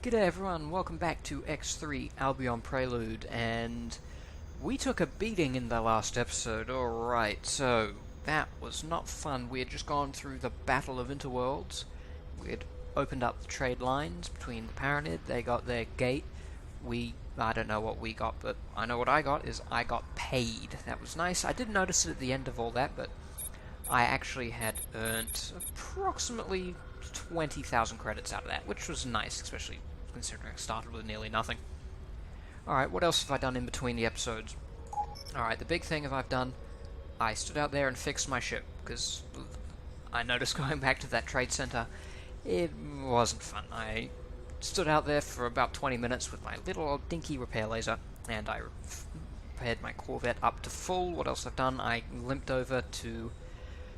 G'day everyone, welcome back to X3 Albion Prelude, and we took a beating in the last episode. Alright, so that was not fun. We had just gone through the Battle of Interworlds. We had opened up the trade lines between the Paranid. They got their gate. I don't know what we got, but I know what I got is I got paid. That was nice. I did notice it at the end of all that, but I actually had earned approximately 20,000 credits out of that, which was nice, especially considering I started with nearly nothing. Alright, what else have I done in between the episodes? Alright, the big thing I've done, I stood out there and fixed my ship, because I noticed going back to that trade center, it wasn't fun. I stood out there for about 20 minutes with my little old dinky repair laser, and I repaired my Corvette up to full. What else I've done? I limped over to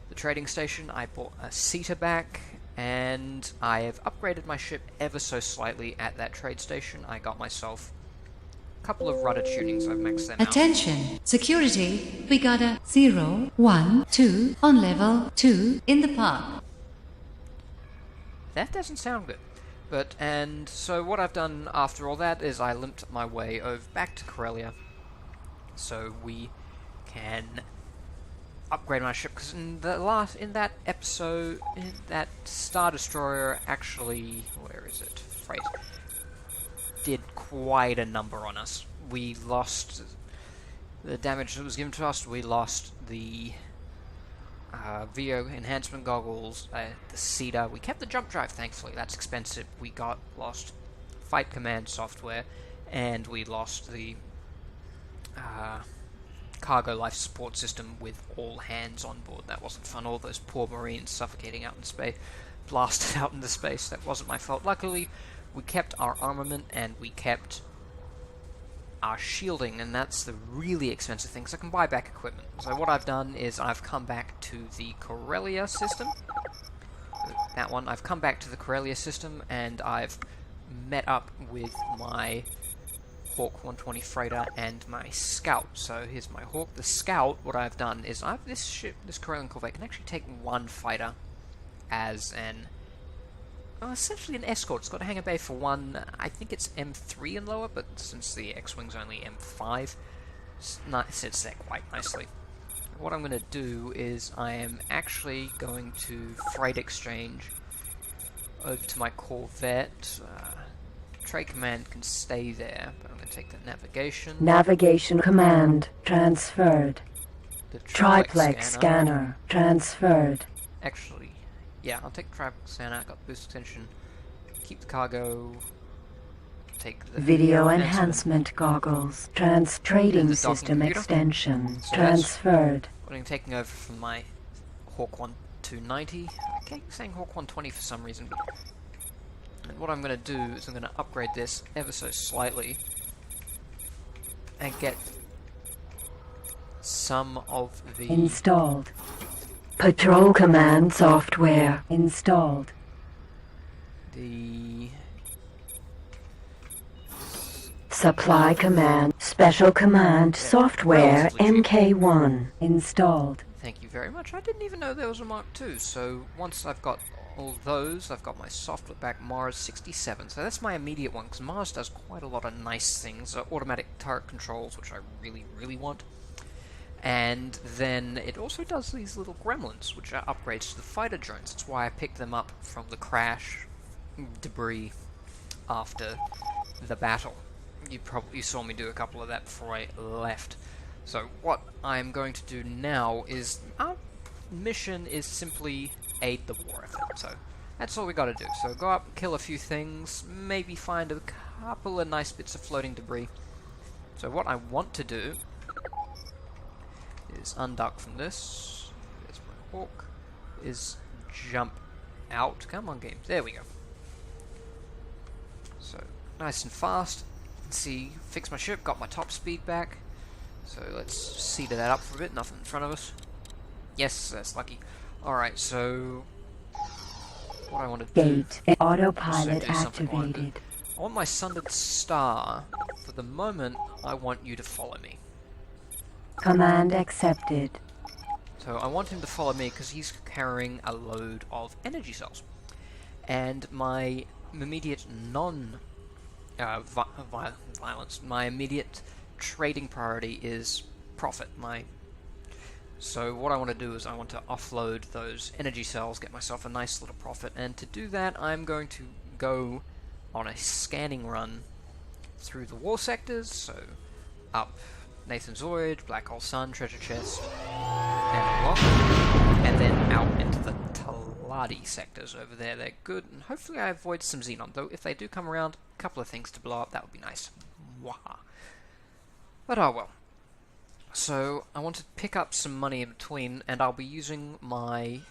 the trading station, I bought a seater back, and I have upgraded my ship ever so slightly at that trade station. I got myself a couple of rudder tunings. I've maxed them out. Attention! Security, we got a 0, 1, 2 on level 2 in the park. That doesn't sound good. And so what I've done after all that is I limped my way over back to Corellia so we can upgrade my ship, because in that episode, that Star Destroyer actually, where is it? Freight. Did quite a number on us. We lost the damage that was given to us. We lost the VO enhancement goggles, the cedar. We kept the jump drive, thankfully. That's expensive. We lost fight command software, and we lost the cargo life support system with all hands on board. That wasn't fun. All those poor Marines suffocating out in space, blasted out into space. That wasn't my fault. Luckily, we kept our armament and we kept our shielding, and that's the really expensive thing, so I can buy back equipment. So what I've done is I've come back to the Corellia system. That one. I've come back to the Corellia system, and I've met up with my Hawk 120 freighter and my Scout. So here's my Hawk. The Scout, what I've done is this ship, this Corellian Corvette, can actually take one fighter as essentially an escort. It's got a hangar bay for one, I think it's M3 and lower, but since the X-Wing's only M5, it sits there quite nicely. What I'm going to do is I am actually going to freight exchange over to my Corvette. Trade command can stay there, but I'm going to take the navigation. Navigation command transferred. The Triplex scanner transferred. Actually, yeah, I'll take the triplex scanner. I got boost extension. Keep the cargo. Take the video enhancement goggles. Trading system extension transferred. What I'm taking over from my Hawk 1290. I keep saying Hawk 120 for some reason. And what I'm going to do is I'm going to upgrade this ever so slightly and get some of the... Installed. Patrol command software installed. The... Supply command special command software MK1 installed. Thank you very much. I didn't even know there was a Mark II, so once I've got all those, I've got my software back Mars 67, so that's my immediate one, because Mars does quite a lot of nice things, automatic turret controls, which I really, really want, and then it also does these little gremlins, which are upgrades to the fighter drones. That's why I picked them up from the crash debris after the battle. You probably saw me do a couple of that before I left. So what I'm going to do now is, our mission is simply aid the war effort, so that's all we gotta do. So go up, kill a few things, maybe find a couple of nice bits of floating debris. So what I want to do is undock from this. There's my Hawk. Is jump out. Come on, game. There we go. So nice and fast. See, fix my ship, got my top speed back. So let's cedar that up for a bit. Nothing in front of us. Yes, that's lucky. Alright, so what I want to do... Gate autopilot activated. I want my Sundered Star. For the moment, I want you to follow me. Command accepted. So I want him to follow me because he's carrying a load of energy cells. And my immediate non violence. My immediate trading priority is profit. So what I want to do is I want to offload those energy cells, get myself a nice little profit, and to do that I'm going to go on a scanning run through the war sectors, so up Nathan's Void, Black Hole Sun, Treasure Chest, and along, and then out into the Taladi sectors over there. They're good, and hopefully I avoid some Xenon, though if they do come around, a couple of things to blow up, that would be nice. Waha. But oh well. So, I want to pick up some money in between, and I'll be using my...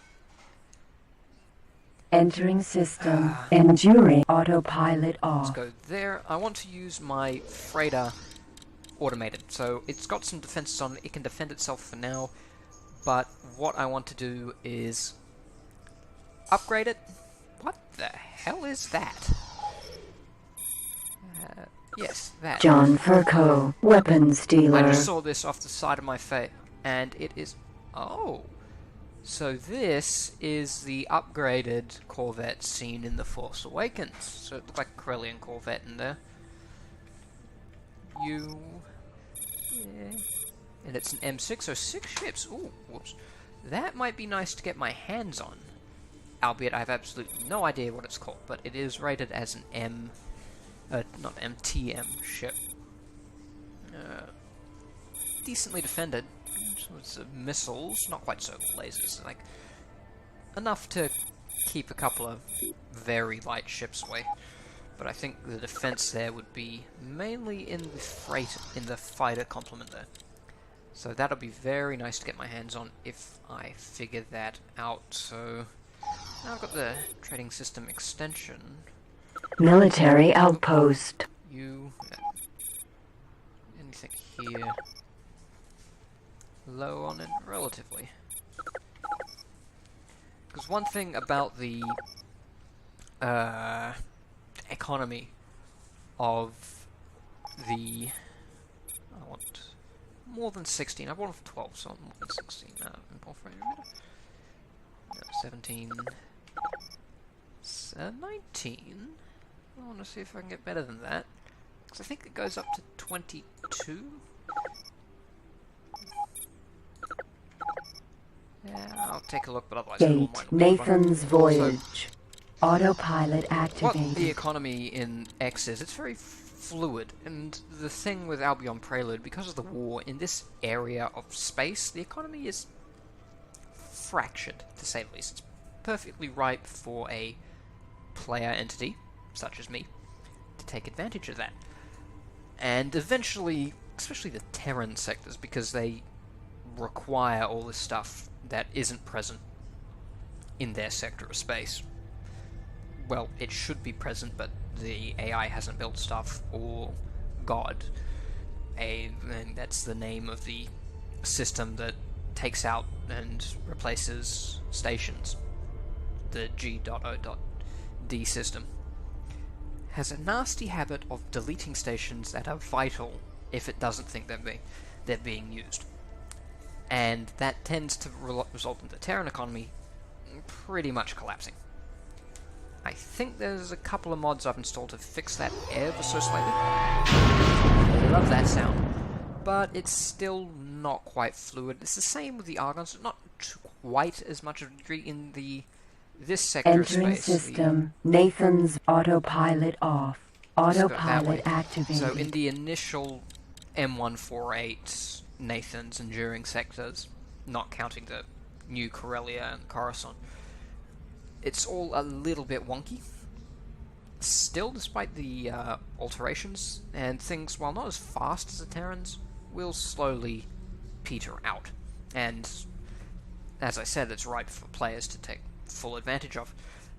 Entering system. Enduring autopilot off. Let's go there. I want to use my freighter automated. So, it's got some defenses on it. It can defend itself for now. But what I want to do is upgrade it. What the hell is that? Yes, that. John Furco, weapons dealer. I just saw this off the side of my face, and it is... Oh! So this is the upgraded Corvette seen in The Force Awakens. So it looked like a Corellian Corvette in there. Yeah. And it's an M6, so 6 ships. Ooh, whoops. That might be nice to get my hands on. Albeit I have absolutely no idea what it's called, but it is rated as an not MTM ship. Decently defended. So it's missiles, not quite so lasers, like enough to keep a couple of very light ships away. But I think the defense there would be mainly in the fighter complement there. So that'll be very nice to get my hands on if I figure that out. So now I've got the trading system extension. Military outpost. Anything here? Low on it, relatively. Because one thing about the economy of the... I want more than 16. I want 12, so more than 16. 17... 19? I want to see if I can get better than that. Because I think it goes up to 22? Yeah, I'll take a look, but otherwise... Gate, Nathan's Voyage. Autopilot activated. What the economy in X is, it's very fluid, and the thing with Albion Prelude, because of the war, in this area of space, the economy is fractured, to say the least. It's perfectly ripe for a player entity, such as me, to take advantage of that. And eventually, especially the Terran sectors, because they require all this stuff that isn't present in their sector of space. Well, it should be present, but the AI hasn't built stuff, or God. And that's the name of the system that takes out and replaces stations. The G.O.D system has a nasty habit of deleting stations that are vital if it doesn't think they're being used. And that tends to result in the Terran economy pretty much collapsing. I think there's a couple of mods I've installed to fix that ever so slightly. I love that sound. But it's still not quite fluid. It's the same with the Argons, not quite as much of a degree in this sector of Entering space. system. Nathan's autopilot off. Autopilot activated. So in the initial M148 Nathan's enduring sectors, not counting the new Corellia and Coruscant, it's all a little bit wonky. Still, despite the alterations, and things, while not as fast as the Terrans, will slowly peter out. And, as I said, it's ripe for players to take full advantage of.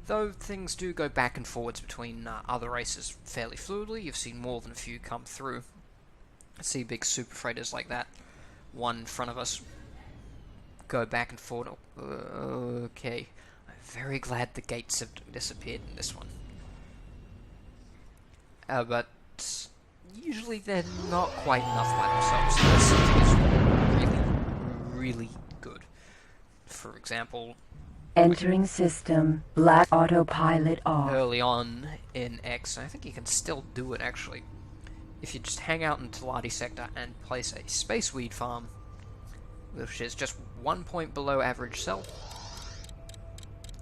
Though things do go back and forwards between other races fairly fluidly. You've seen more than a few come through. I see big super freighters like that, one in front of us, go back and forth. Okay. Very glad the gates have disappeared in this one. But usually they're not quite enough by themselves unless something is really, really good. For example, Entering system. Black autopilot off. early on in X, and I think you can still do it actually. If you just hang out in Talati sector and place a space weed farm, which is just 1 point below average sell,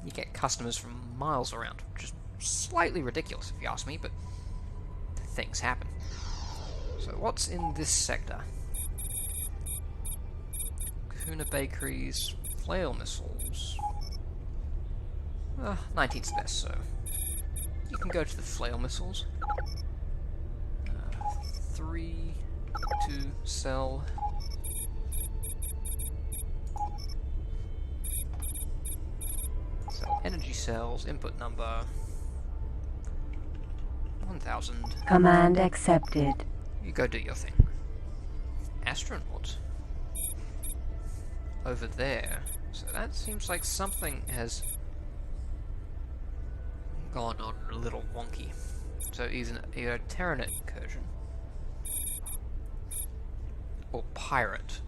you get customers from miles around, which is slightly ridiculous if you ask me, but things happen. So what's in this sector? Kahuna bakeries, flail missiles. 19's best, so you can go to the flail missiles. 3 to sell. Sell energy cells, input number 1000. Command accepted. You go do your thing. Astronaut. Over there. So that seems like something has gone on a little wonky. So either a Terranet incursion or pirate.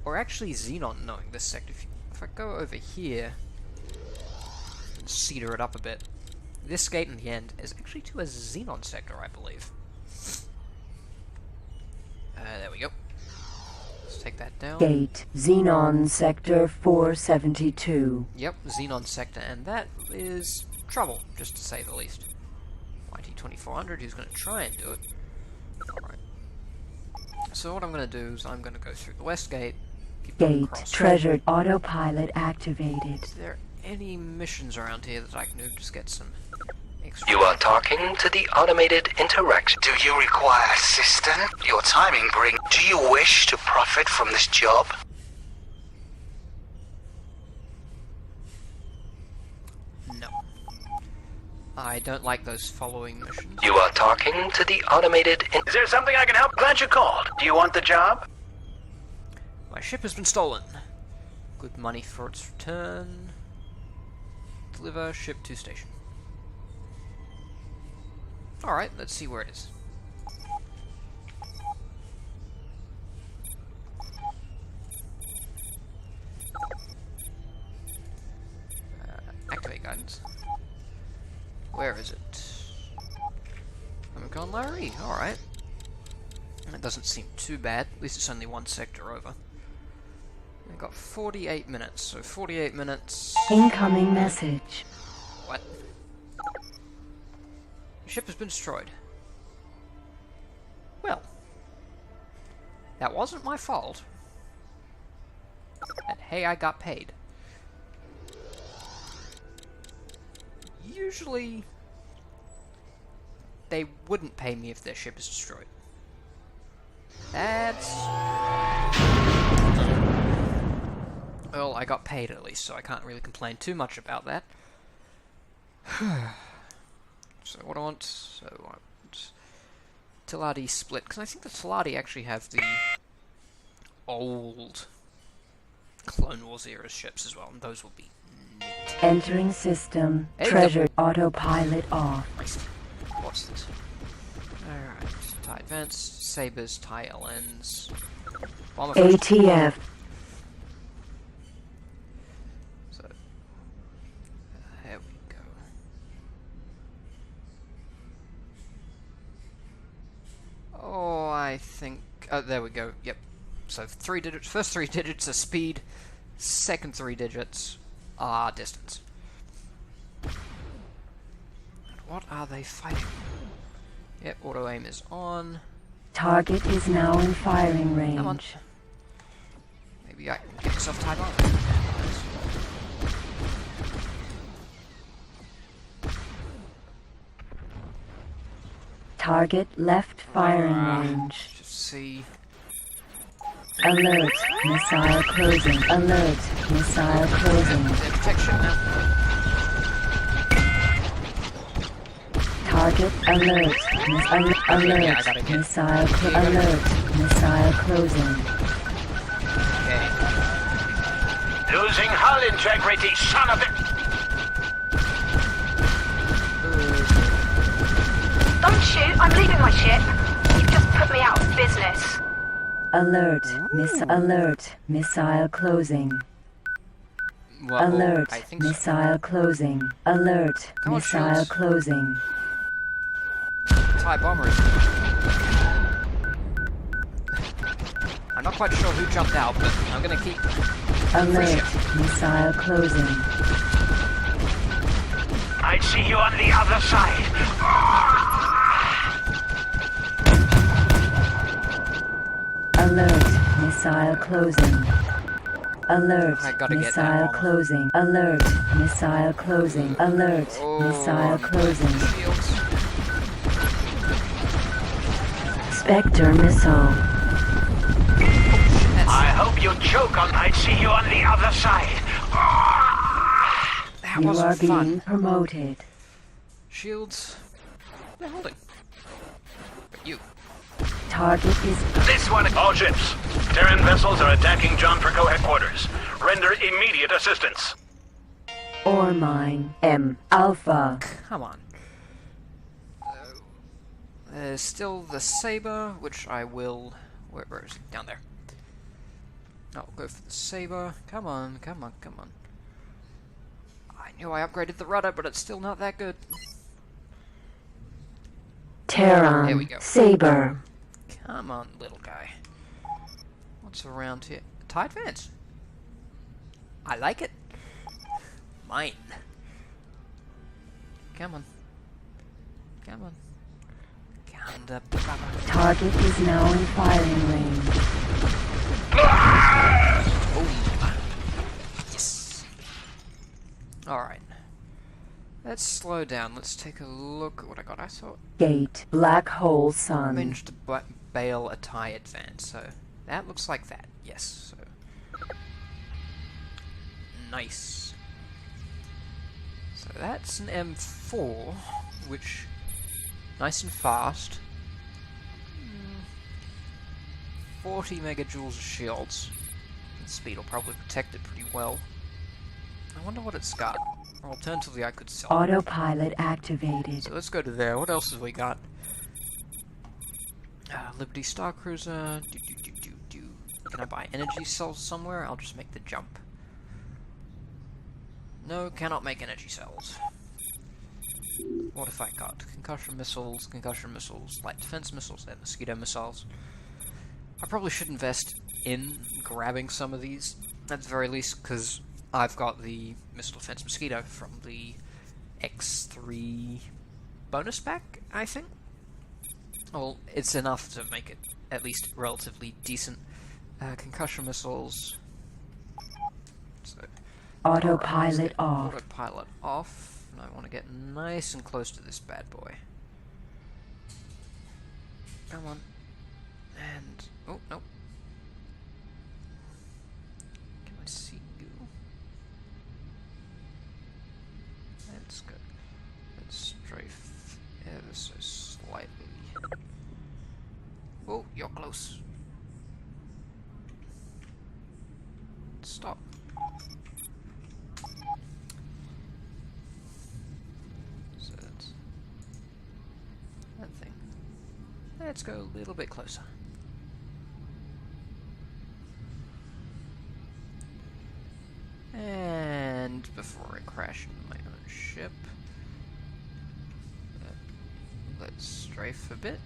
Or actually Xenon knowing this sector. If I go over here and cedar it up a bit, this gate in the end is actually to a Xenon sector, I believe. There we go. Let's take that down. Gate. Xenon sector 472. Yep, Xenon sector, and that is trouble, just to say the least. YT2400, who's going to try and do it. Alright. So what I'm going to do is I'm going to go through the west gate, keep going Gate. across. Treasured autopilot activated. Is there any missions around here that I can do to just get some extra... You are talking to the automated interaction. Do you require assistance? Your timing bring. Do you wish to profit from this job? No. I don't like those following missions. You are talking to the automated Is there something I can help? Glad you called. Do you want the job? My ship has been stolen. Good money for its return. Deliver ship to station. Alright, let's see where it is. Activate guidance. Where is it? Omicron Larry, alright. That doesn't seem too bad, at least it's only one sector over. We've got 48 minutes, so 48 minutes... Incoming message. What? The ship has been destroyed. Well, that wasn't my fault. And hey, I got paid. Usually, they wouldn't pay me if their ship is destroyed. That's... Well, I got paid at least, so I can't really complain too much about that. So what I want... So I want... Talati split, because I think the Talati actually have the old Clone Wars era ships as well, and those will be neat. Entering system. Hey, Treasured autopilot off. Nice. What's this? Alright, TIE Advanced, Sabers, TIE LNs... Bomber ATF. So, there we go. Oh, I think... there we go, yep. So, 3 digits, first 3 digits are speed, second 3 digits are distance. And what are they fighting? Yep, auto-aim is on. Target is now in firing range. Come on. Maybe I can get myself tied on. Target left firing range. Just see. Alert. Missile closing. Alert. Missile closing. Their protection now. Target alert. Alert. Yeah, I gotta get- Missile alert. Missile closing. Okay. Losing hull integrity, son of a... Don't shoot, I'm leaving my ship. You've just put me out of business. Alert. Alert. Missile closing. Well, Alert. I think so. Missile closing. Alert. Come on, Missile shields. closing. TIE bombers. I'm not quite sure who jumped out, but I'm gonna keep... Alert. Missile closing. I see you on the other side. Alert. Missile closing. Alert. I gotta get that Missile armor. closing. Alert. Missile closing. Alert. Missile closing. Shields. Spectre missile. I hope you choke on. I see you on the other side. That You are wasn't being fun. promoted. Shields. They're holding. But you. Target is This one. All ships. Terran vessels are attacking John Perco headquarters. Render immediate assistance. ore mine. M. Alpha. Come on. There's still the saber, which I will... Where is it? Down there. I'll go for the saber. Come on, come on, come on. I knew I upgraded the rudder, but it's still not that good. Terran. There we go. Saber. Come on, little guy. What's around here? TIE advance. I like it. Mine. Come on. Come on. Kinda. Target is now in firing range. Oh, yes. Alright. Let's slow down. Let's take a look at what I got. I thought Gate. Black hole I sun. managed to bail a TIE advance, so that looks like that. Yes. So. Nice. So that's an M4, which nice and fast. 40 megajoules of shields. The speed will probably protect it pretty well. I wonder what it's got. Alternatively, I could sell it. Autopilot activated. So let's go to there. What else have we got? Liberty Star Cruiser. Can I buy energy cells somewhere? I'll just make the jump. No, cannot make energy cells. What have I got? Concussion missiles, light defense missiles, and mosquito missiles. I probably should invest in grabbing some of these, at the very least, because I've got the missile defense mosquito from the X3 bonus pack, I think. Well, it's enough to make it at least relatively decent. Concussion missiles. So, Autopilot off. autopilot off. And I want to get nice and close to this bad boy. Come on. And... oh, no. Can I see you? Let's go. Let's strafe ever so slightly. Oh, you're close. Stop. So that's that thing. Let's go a little bit closer. And before I crash into my own ship, let's strafe a bit.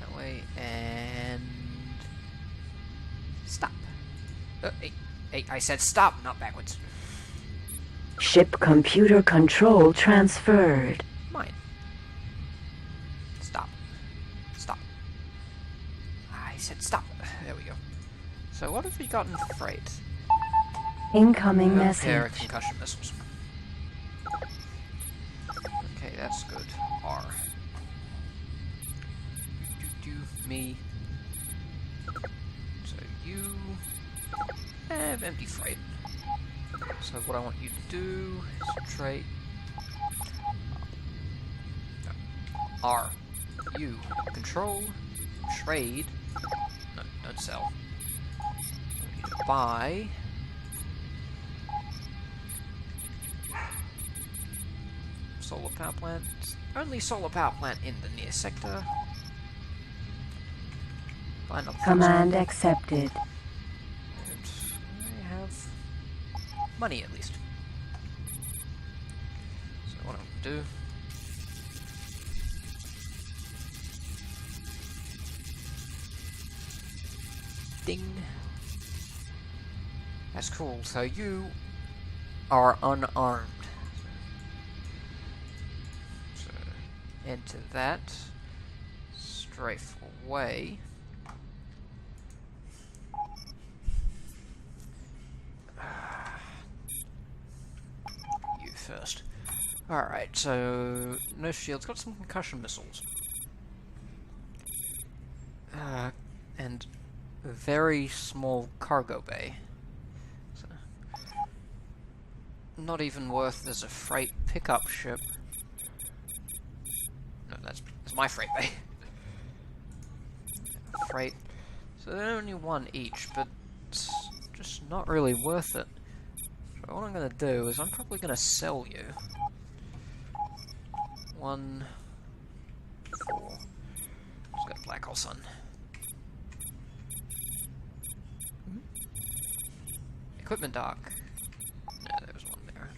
That way, and stop. Hey, I said stop, not backwards. Ship computer control transferred. Mine. Stop. Stop. I said stop. There we go. So what have we gotten for freight? Incoming Pair of message. concussion missiles. Okay, that's good. R. Me. So you have empty freight. So what I want you to do is trade R. You control, trade. No, don't sell. I want you to buy. Solar power plant. Only solar power plant in the near sector. Find another Command accepted. money at least. So what I'm gonna do... Ding. That's cool. So you are unarmed. So enter that. Strafe away. You first. Alright, so no shields. Got some concussion missiles. And a very small cargo bay. So, not even worth as a freight pickup ship. No, that's my freight bay. Freight. So they're only one each, but it's just not really worth it. So what I'm gonna do is I'm probably gonna sell you. 1, 4. Just got a black hole sun. Equipment dock. No, there was one there.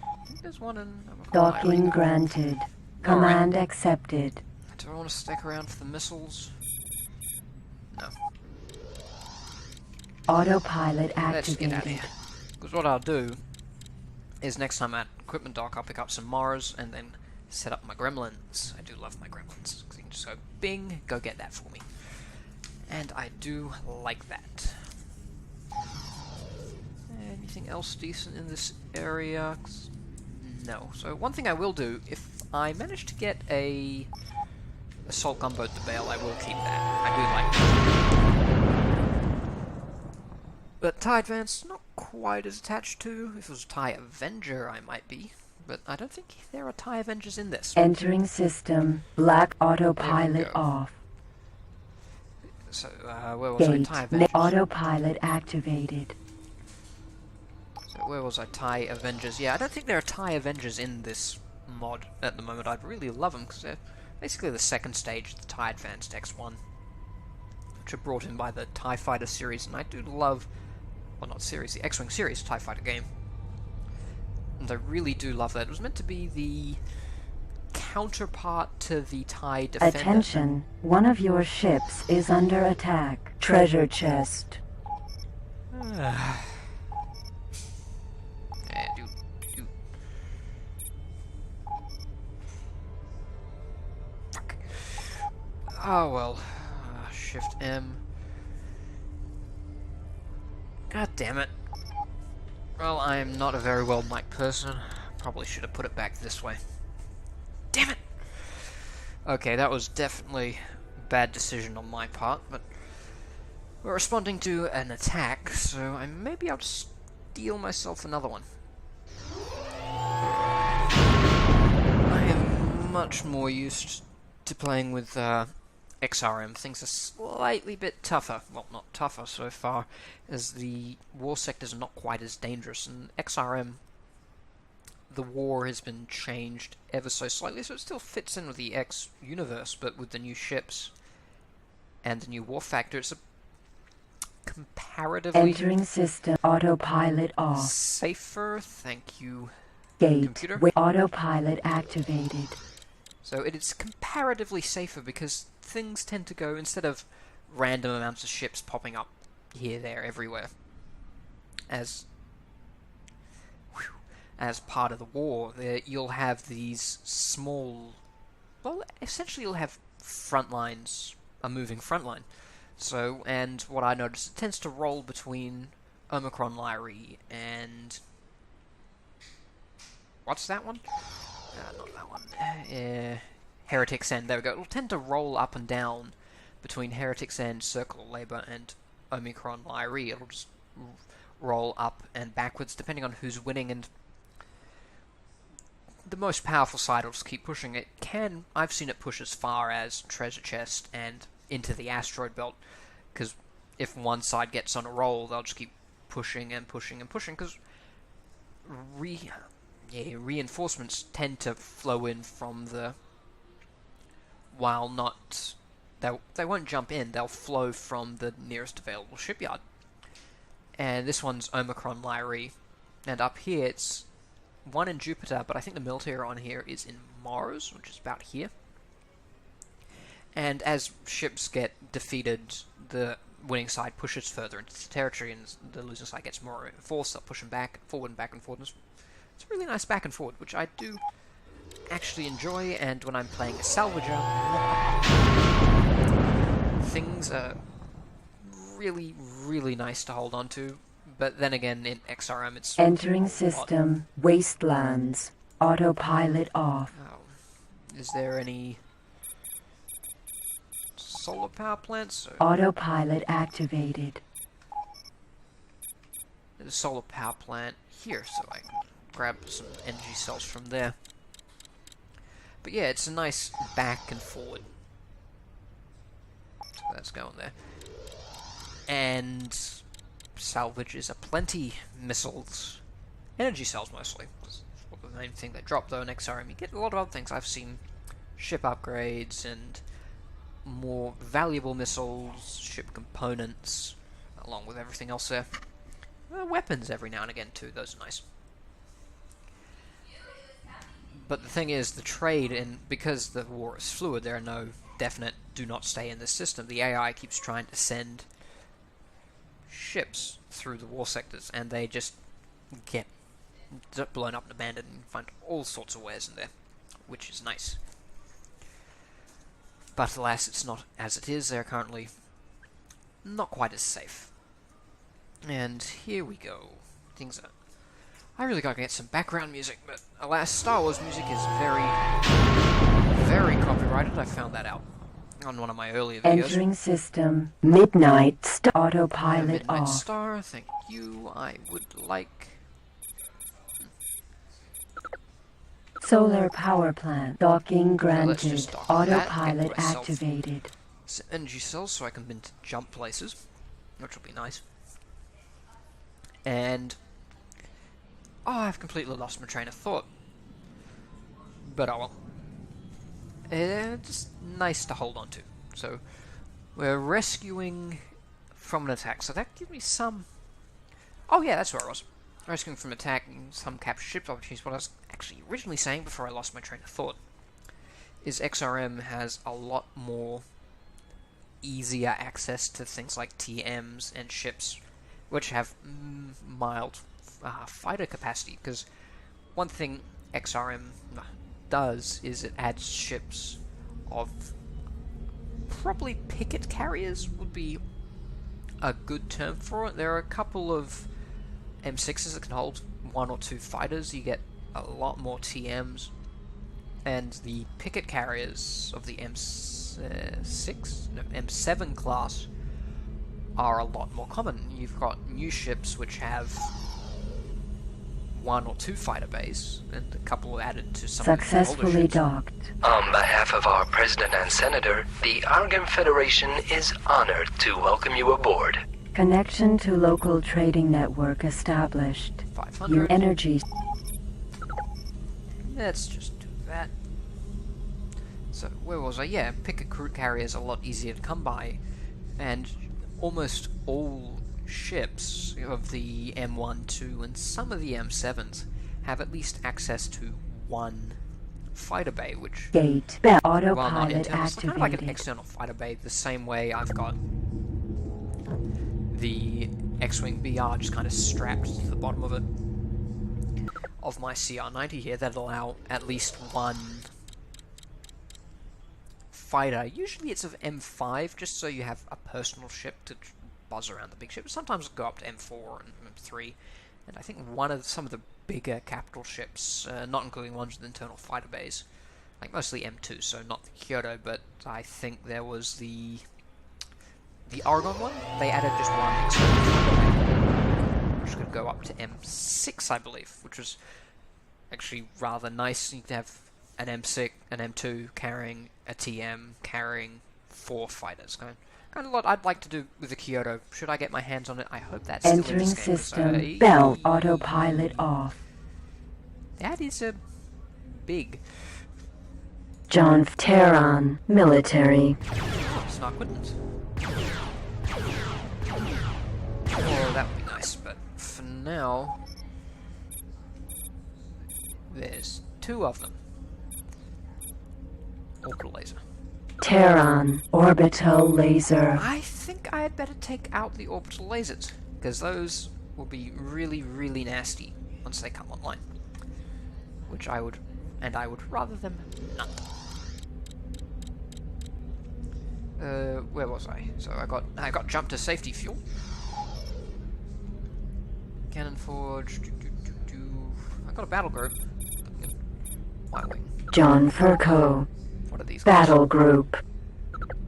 I think there's one in... Docking granted. Command accepted. Do I want to stick around for the missiles? No. Autopilot activated. Let's get out of here. Because what I'll do is next time at equipment dock I'll pick up some Mars and then set up my gremlins. I do love my gremlins. Because you can just go bing, go get that for me. And I do like that. Anything else decent in this area? No. So one thing I will do, if I manage to get a assault gunboat to bail, I will keep that. I do like that. But TIE Advance, not quite as attached to. If it was TIE Avenger, I might be. But I don't think there are TIE Avengers in this. Entering system. Black autopilot off. So, where was I? TIE Avengers. Autopilot activated. So where was I? TIE Avengers. Yeah, I don't think there are TIE Avengers in this mod at the moment. I'd really love them, because they're basically the second stage of the TIE Advanced X1, which are brought in by the TIE Fighter series, and I do love, well not series, the X-Wing series TIE Fighter game. And I really do love that. It was meant to be the counterpart to the TIE Defender. Attention, one of your ships is under attack. Treasure chest. Fuck. Oh well. Shift M. God damn it. Well, I am not a very well mic'd person. Probably should have put it back this way. Damn it! Okay, that was definitely a bad decision on my part, but we're responding to an attack, so maybe I'll just steal myself another one. I am much more used to playing with XRM. Things are slightly bit tougher. Well, not tougher so far, as the war sectors are not quite as dangerous. And XRM, the war has been changed ever so slightly, so it still fits in with the X universe, but with the new ships and the new war factor, it's a comparatively Entering system. Autopilot off. safer. Thank you, Gate. computer. Autopilot activated. So it is comparatively safer because things tend to go, instead of random amounts of ships popping up here, there, everywhere, as part of the war, you'll have these small, well, essentially you'll have front lines, a moving front line. So, and what I noticed, it tends to roll between Omicron Lyri and... what's that one? Not that one. Heretic's End, there we go. It'll tend to roll up and down between Heretic's End, Circle of Labour, and Omicron Lyri. It'll just roll up and backwards, depending on who's winning, and the most powerful side will just keep pushing. It can, I've seen it push as far as Treasure Chest and into the Asteroid Belt, because if one side gets on a roll, they'll just keep pushing and pushing and pushing, because reinforcements tend to flow in from the... while not... They won't jump in, they'll flow from the nearest available shipyard. And this one's Omicron Lyri, And up here, it's one in Jupiter, but I think the military on here is in Mars, which is about here. And as ships get defeated, the winning side pushes further into the territory, and the losing side gets more force. They'll push them back, forward and back and forward. It's a really nice back and forward, which I do actually enjoy. And when I'm playing a salvager, things are really, really nice to hold on to. But then again, in XRM, it's Entering system. Wastelands. Autopilot off. Oh, is there any solar power plants? Autopilot activated. There's a solar power plant here, so I can grab some energy cells from there. But yeah, it's a nice back and forward. So that's going there. And salvages aplenty. Missiles. Energy cells mostly. That's the main thing they drop, though in XRM. You get a lot of other things. I've seen ship upgrades and more valuable missiles, ship components, along with everything else there. Weapons every now and again too, those are nice. But the thing is, the trade, and because the war is fluid, there are no definite do not stay in this system. The AI keeps trying to send ships through the war sectors, and they just get blown up and abandoned, and find all sorts of wares in there, which is nice. But alas, it's not as it is. They're currently not quite as safe. And here we go. Things are... I really gotta get some background music, but alas, Star Wars music is very, very copyrighted. I found that out on one of my earlier videos. Entering system. Midnight. Autopilot Midnight off. Star, thank you. I would like... Solar power plant. Docking let's granted. just dock that, Autopilot get myself activated. some energy cells so I can begin to jump places, which will be nice. And... oh, I've completely lost my train of thought. But oh well. Just nice to hold on to. So, we're rescuing from an attack. So that gives me some... oh yeah, that's where I was. Rescuing from attack and some captured ship opportunities. What I was actually originally saying before I lost my train of thought is XRM has a lot more easier access to things like TMs and ships, which have mild fighter capacity, because one thing XRM does is it adds ships of probably picket carriers would be a good term for it. There are a couple of M6s that can hold 1 or 2 fighters. You get a lot more TMs, and the picket carriers of the M7 class are a lot more common. You've got new ships which have 1 or 2 fighter bays, and a couple added to some Successfully of the older ships. docked. On behalf of our president and senator, the Argon Federation is honored to welcome you aboard. Connection to local trading network established. 500. Your energy. Let's just do that. So, where was I? Yeah, picket carriers are a lot easier to come by, and almost all ships of the M1, 2, and some of the M7s have at least access to 1 fighter bay, which... Gate. well, not Autopilot internal, it's kind of like an activated. external fighter bay, the same way I've got the X-Wing BR just kind of strapped to the bottom of it, of my CR90 here, that allow at least 1 fighter. Usually it's of M5, just so you have a personal ship to buzz around the big ship. Sometimes it'll go up to M4 and M3, and I think some of the bigger capital ships, not including ones with internal fighter bays, like mostly M2, so not the Kyoto, but I think there was the Argon one. They added just 1 external fighter bay, which could go up to M6, I believe, which was actually rather nice. You could have an M6, an M2 carrying a TM, carrying 4 fighters. Kind of what I'd like to do with the Kyoto. Should I get my hands on it? I hope that's still in Entering this game. system. Bell autopilot off. That is a big... John Terran. Military. oh, Snark Witness. Oh, that would be nice, but for now... There's two of them. Orbital laser. Terran orbital laser. I think I had better take out the orbital lasers, because those will be really, really nasty once they come online. Which I would rather them not. Where was I? So I got jumped to safety fuel. Cannon forge. I got a battle group. Y-wing. John Furco. What are these guys? Battle group.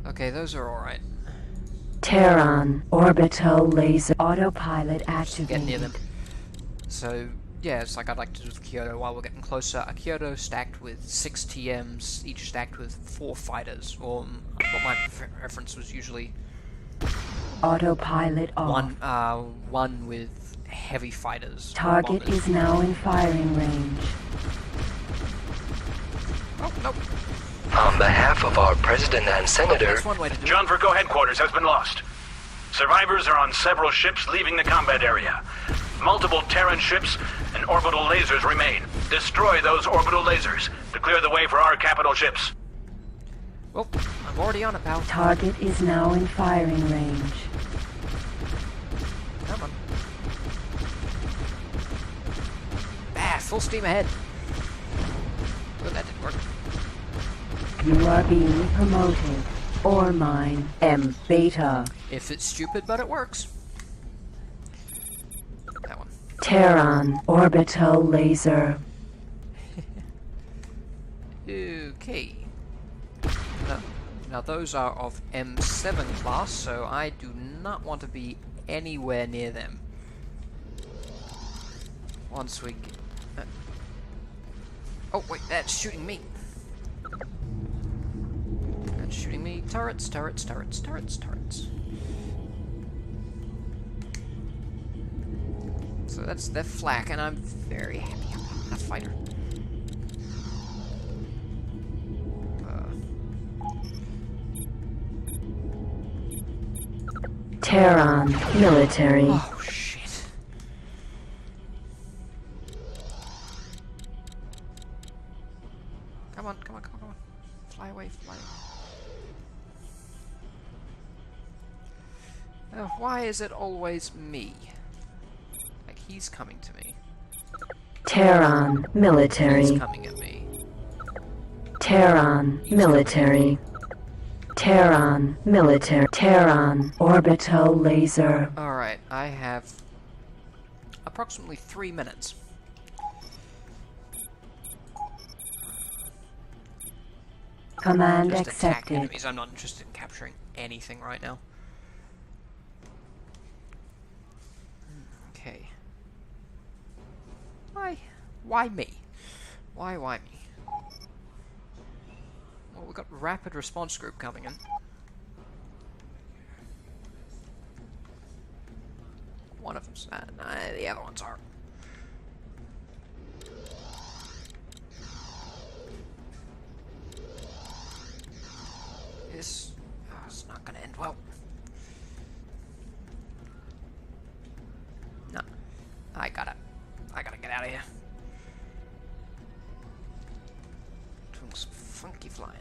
Okay, those are alright. Terran orbital laser. Autopilot activated. Get near them. So, yeah, it's like I'd like to do with Kyoto while we're getting closer. A Kyoto stacked with 6 TMs, each stacked with 4 fighters, or what my preference was usually Autopilot off. one with heavy fighters. Target bombers. is now in firing range. Oh, nope. On behalf of our president and senator, That's one way to do John Virgo headquarters has been lost. Survivors are on several ships leaving the combat area. Multiple Terran ships and orbital lasers remain. Destroy those orbital lasers to clear the way for our capital ships. it. Well, I'm already on it, pal. Target is now in firing range. Come on. Full steam ahead. Good, that didn't work. You are being promoted. Ore mine M Beta. If it's stupid, but it works. That one. Terran orbital laser. Okay. Now those are of M7 class, so I do not want to be anywhere near them. Once we get... Oh, wait, that's shooting me. That's shooting me. Turrets, turrets, turrets, turrets, turrets. So that's their flak, and I'm very happy I'm a fighter. Terran military. Oh, shit. Come on, come on, come on, come on. Fly away, fly away. Why is it always me? Like, he's coming to me. Terran military. He's coming at me. Terran military. Terran military. Terran orbital laser. Alright, I have approximately 3 minutes. Command Just attack accepted. enemies. I'm not interested in capturing anything right now. Okay. Why me? Why me? Well, we've got rapid response group coming in. One of them's the other ones are. This it's not gonna end well. No, I gotta get out of here. Doing some funky flying.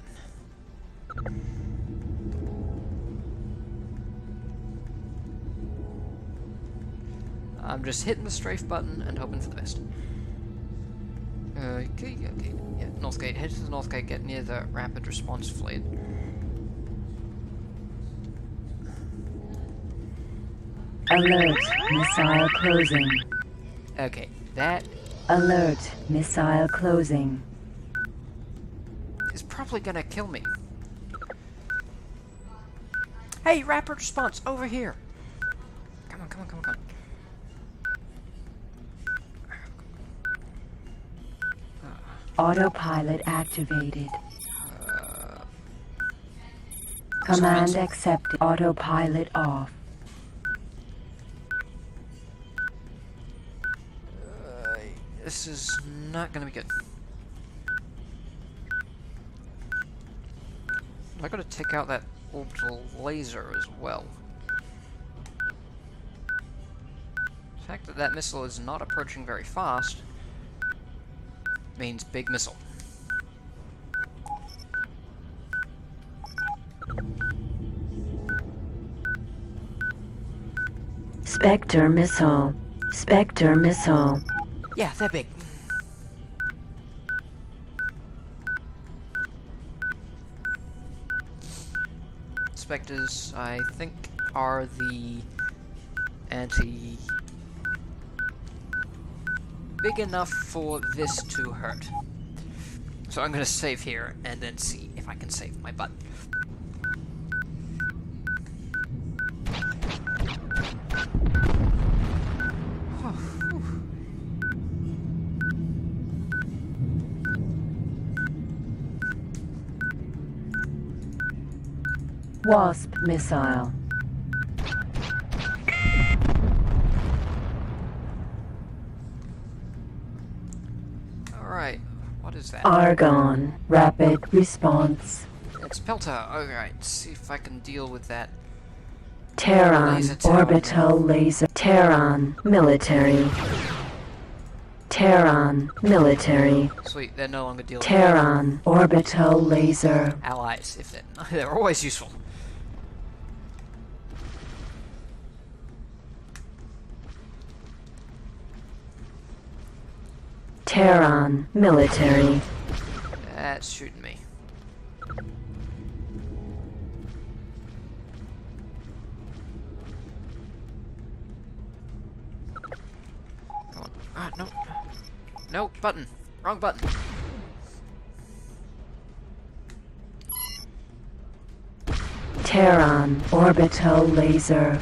I'm just hitting the strafe button and hoping for the best. Okay, yeah, Northgate, head to the Northgate, get near the rapid response fleet. Alert, missile closing. Okay, that Alert, missile closing. is probably gonna kill me. Hey, rapid response, over here! Come on, come on, come on, come on. Autopilot activated. Command accepted. Autopilot off. This is not gonna be good. I gotta take out that orbital laser as well. The fact that that missile is not approaching very fast means big missile. Spectre missile. Spectre missile. Yeah, they're big. Spectres, I think, are the anti... big enough for this to hurt. So I'm gonna save here and then see if I can save my butt. Wasp missile. Alright, what is that? Argon. Rapid response. It's Pelta. Alright, see if I can deal with that. Terran. Laser tower. Orbital laser. Terran. Military. Terran. Military. Sweet, they're no longer dealing with Terran. Orbital laser. allies, if they're always useful. Terran. Military. That's shooting me. Come on. Ah, no. No, button. Wrong button. Terran. Orbital laser.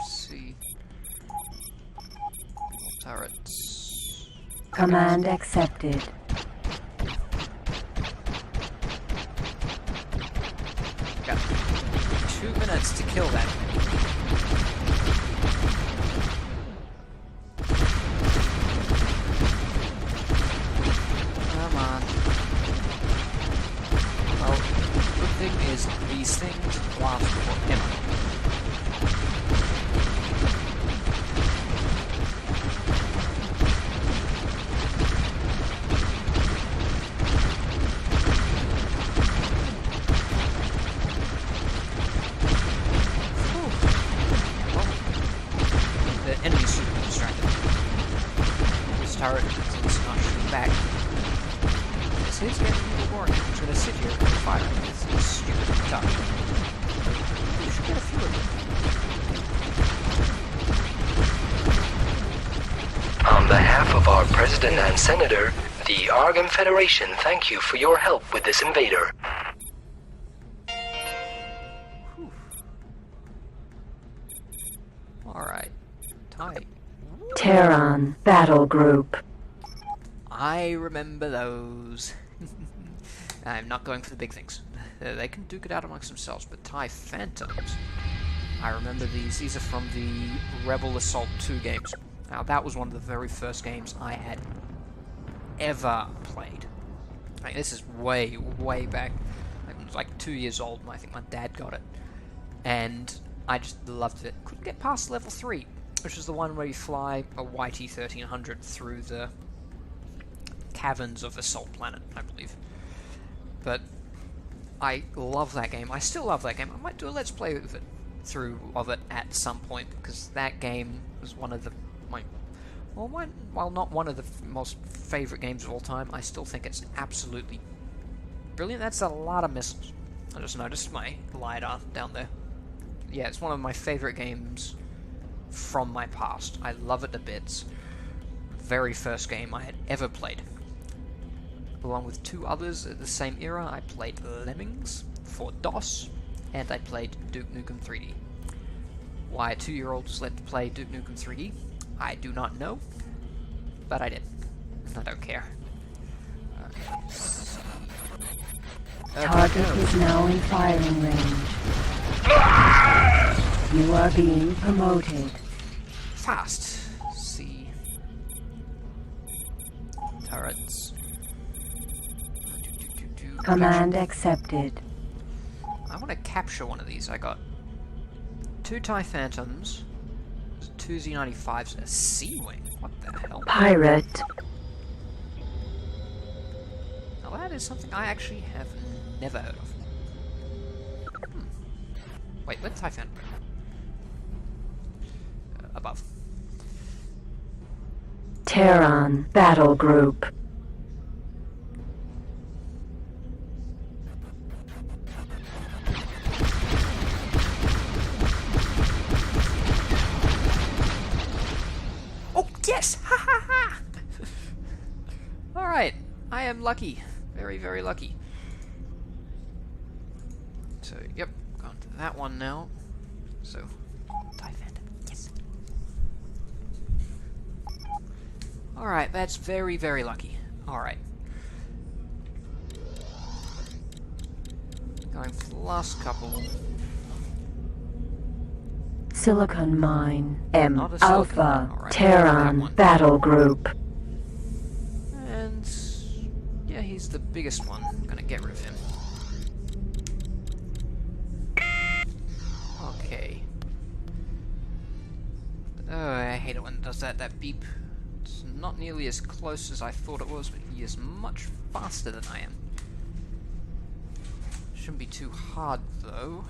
See. Turrets. Command accepted. Got 2 minutes to kill that. Come on. Well, good thing is these things last forever. The enemy's super distracted. This turret is not shooting back. This is getting a little boring. I'm just gonna sit here and fire. This is stupid stuff. You should get a few of them. On behalf of our President and Senator, the Argon Federation thank you for your help with this invader. Alright. Tight. Terran. Battle group. I remember those. I'm not going for the big things. They can duke it out amongst themselves, but TIE Phantoms. I remember these. These are from the Rebel Assault 2 games. Now, that was one of the very first games I had ever played. Like, this is way, way back. I was like 2 years old, and I think my dad got it. And I just loved it. Couldn't get past level 3, which is the one where you fly a YT-1300 through the caverns of Assault Planet, I believe. But I love that game. I still love that game. I might do a Let's Play of it, at some point, because that game was one of the while not one of the most favorite games of all time, I still think it's absolutely brilliant. That's a lot of missiles. I just noticed my LiDAR down there. Yeah, it's one of my favorite games from my past. I love it to bits. Very first game I had ever played. Along with 2 others at the same era, I played Lemmings for DOS, and I played Duke Nukem 3D. Why a 2-year-old was let to play Duke Nukem 3D, I do not know, but I did. I don't care. Target is now in firing range. You are being promoted. Fast. See. Turrets. Command accepted. I want to capture one of these. I got 2 TIE Phantoms, 2 Z95s, a C-Wing. hell? Pirate. Now that is something I actually have never heard of. Wait, where's TIE Phantom? Above. Terran Battle Group. Oh, yes! Ha ha ha! Alright, I am lucky. Very, very lucky. So, yep, gone to that one now. So, TIE Phantom, yes. Alright, that's very, very lucky. Alright. Going for the last couple. Silicon Mine. M Not a silicon mine, Alpha. alright. That Terran one. Battle Group. And yeah, he's the biggest one. I'm gonna get rid of him. Okay. Oh, I hate it when it does that beep. It's not nearly as close as I thought it was, but he is much faster than I am. Shouldn't be too hard, though.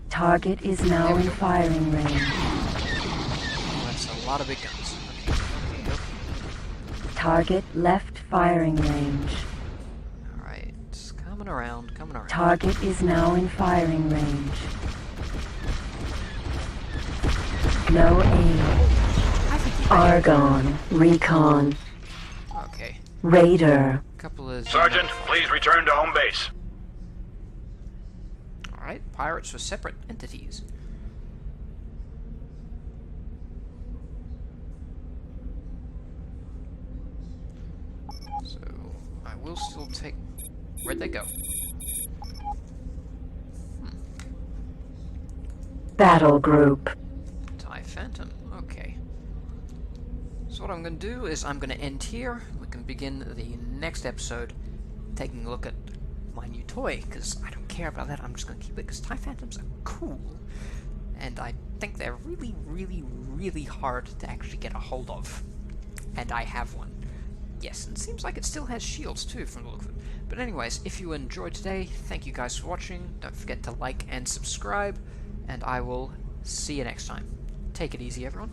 Target is now in firing range. Oh, that's a lot of big guns. Okay. Target left firing range. Alright, it's coming around, coming around. Target is now in firing range. No aim. I think he Argon. Recon. Okay. Raider. Couple of... Sergeant, please return to home base. Alright, pirates were separate entities. So, I will still take... Where'd they go? Battle Group. TIE Phantom, okay. So what I'm going to do is I'm going to end here. We can begin the next episode taking a look at my new toy, because I don't care about that. I'm just going to keep it because TIE Phantoms are cool. And I think they're really, really, really hard to actually get a hold of. And I have one. Yes, and it seems like it still has shields too from the look of it. But anyways, if you enjoyed today, thank you guys for watching. Don't forget to like and subscribe. And I will see you next time. Take it easy, everyone.